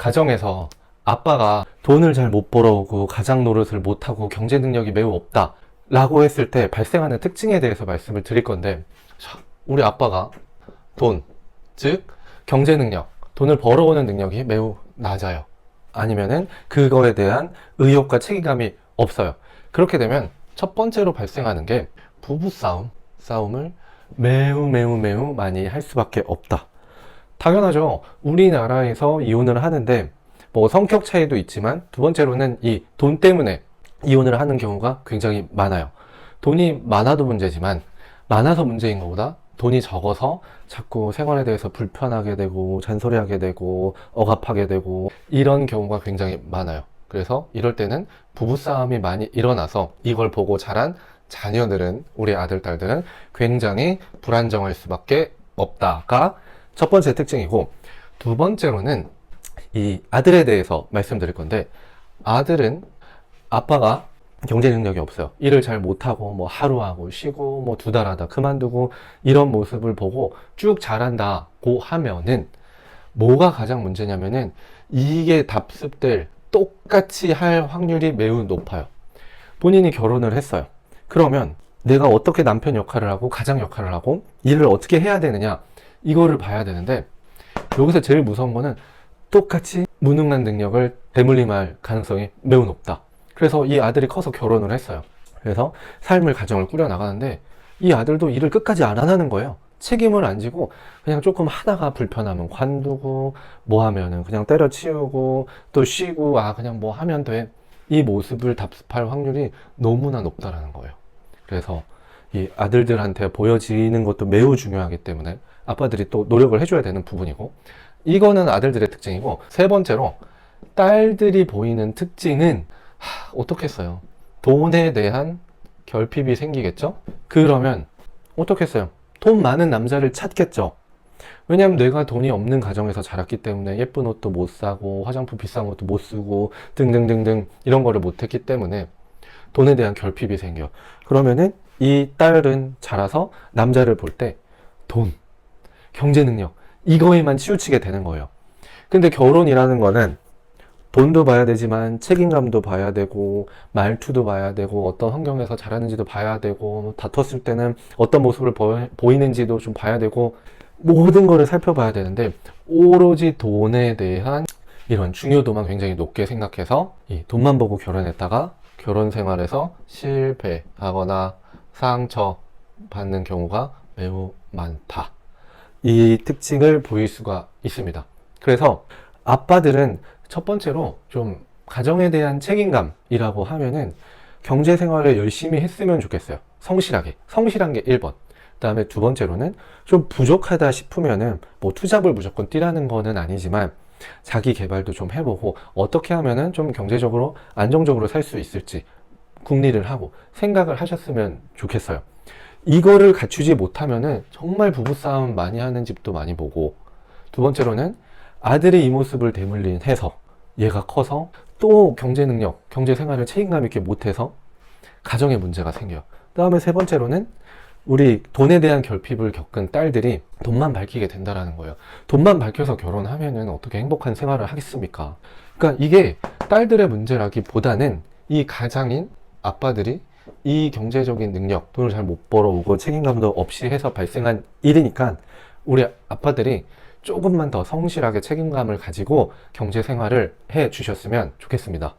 가정에서 아빠가 돈을 잘 못 벌어오고 가장 노릇을 못하고 경제 능력이 매우 없다 라고 했을 때 발생하는 특징에 대해서 말씀을 드릴 건데, 자, 우리 아빠가 돈, 즉 경제 능력, 돈을 벌어오는 능력이 매우 낮아요. 아니면은 그거에 대한 의욕과 책임감이 없어요. 그렇게 되면 첫 번째로 발생하는 게 싸움을 매우 많이 할 수밖에 없다. 당연하죠. 우리나라에서 이혼을 하는데 뭐 성격 차이도 있지만 두 번째로는 이 돈 때문에 이혼을 하는 경우가 굉장히 많아요. 돈이 많아도 문제지만 많아서 문제인 것보다 돈이 적어서 자꾸 생활에 대해서 불편하게 되고 잔소리하게 되고 억압하게 되고 이런 경우가 굉장히 많아요. 그래서 이럴 때는 부부싸움이 많이 일어나서 이걸 보고 자란 자녀들은, 우리 아들, 딸들은 굉장히 불안정할 수밖에 없다가 첫 번째 특징이고, 두 번째로는 이 아들에 대해서 말씀드릴 건데, 아들은 아빠가 경제 능력이 없어요. 일을 잘 못하고 뭐 하루 하고 쉬고 뭐 두 달 하다 그만두고 이런 모습을 보고 쭉 자란다고 하면은 뭐가 가장 문제냐면은 이게 답습될 똑같이 할 확률이 매우 높아요. 본인이 결혼을 했어요. 그러면 내가 어떻게 남편 역할을 하고 가장 역할을 하고 일을 어떻게 해야 되느냐, 이거를 봐야 되는데, 여기서 제일 무서운 거는 똑같이 무능한 능력을 대물림할 가능성이 매우 높다. 그래서 이 아들이 커서 결혼을 했어요. 그래서 삶을, 가정을 꾸려나가는데 이 아들도 일을 끝까지 안 하는 거예요. 책임을 안 지고 그냥 조금 하다가 불편하면 관두고 뭐 하면은 그냥 때려치우고 또 쉬고 그냥 뭐 하면 돼. 이 모습을 답습할 확률이 너무나 높다라는 거예요. 그래서 이 아들들한테 보여지는 것도 매우 중요하기 때문에 아빠들이 또 노력을 해줘야 되는 부분이고, 이거는 아들들의 특징이고, 세 번째로 딸들이 보이는 특징은 어떻게 써요? 돈에 대한 결핍이 생기겠죠? 그러면 어떻게 써요? 돈 많은 남자를 찾겠죠? 왜냐면 내가 돈이 없는 가정에서 자랐기 때문에 예쁜 옷도 못 사고 화장품 비싼 것도 못 쓰고 등등등등 이런 거를 못 했기 때문에 돈에 대한 결핍이 생겨. 그러면은 이 딸은 자라서 남자를 볼 때 돈, 경제 능력 이거에만 치우치게 되는 거예요. 근데 결혼이라는 거는 돈도 봐야 되지만 책임감도 봐야 되고 말투도 봐야 되고 어떤 환경에서 자라는지도 봐야 되고 다퉜을 때는 어떤 모습을 보이는지도 좀 봐야 되고 모든 거를 살펴봐야 되는데, 오로지 돈에 대한 이런 중요도만 굉장히 높게 생각해서 이 돈만 보고 결혼했다가 결혼 생활에서 실패하거나 상처 받는 경우가 매우 많다. 이 특징을 보일 수가 있습니다. 그래서 아빠들은 첫 번째로 좀 가정에 대한 책임감이라고 하면은 경제 생활을 열심히 했으면 좋겠어요. 성실한 게 1번. 그 다음에 두 번째로는 좀 부족하다 싶으면은 뭐 투잡을 무조건 뛰라는 거는 아니지만 자기 개발도 좀 해보고 어떻게 하면은 좀 경제적으로 안정적으로 살 수 있을지 궁리를 하고 생각을 하셨으면 좋겠어요. 이거를 갖추지 못하면은 정말 부부싸움 많이 하는 집도 많이 보고, 두 번째로는 아들의 이 모습을 대물림해서 얘가 커서 또 경제 능력, 경제 생활을 책임감 있게 못해서 가정에 문제가 생겨요. 그 다음에 세 번째로는 우리 돈에 대한 결핍을 겪은 딸들이 돈만 밝히게 된다라는 거예요. 돈만 밝혀서 결혼하면은 어떻게 행복한 생활을 하겠습니까? 그러니까 이게 딸들의 문제라기보다는 이 가장인 아빠들이 이 경제적인 능력, 돈을 잘 못 벌어오고 책임감도 없이 해서 발생한 일이니까 우리 아빠들이 조금만 더 성실하게 책임감을 가지고 경제 생활을 해 주셨으면 좋겠습니다.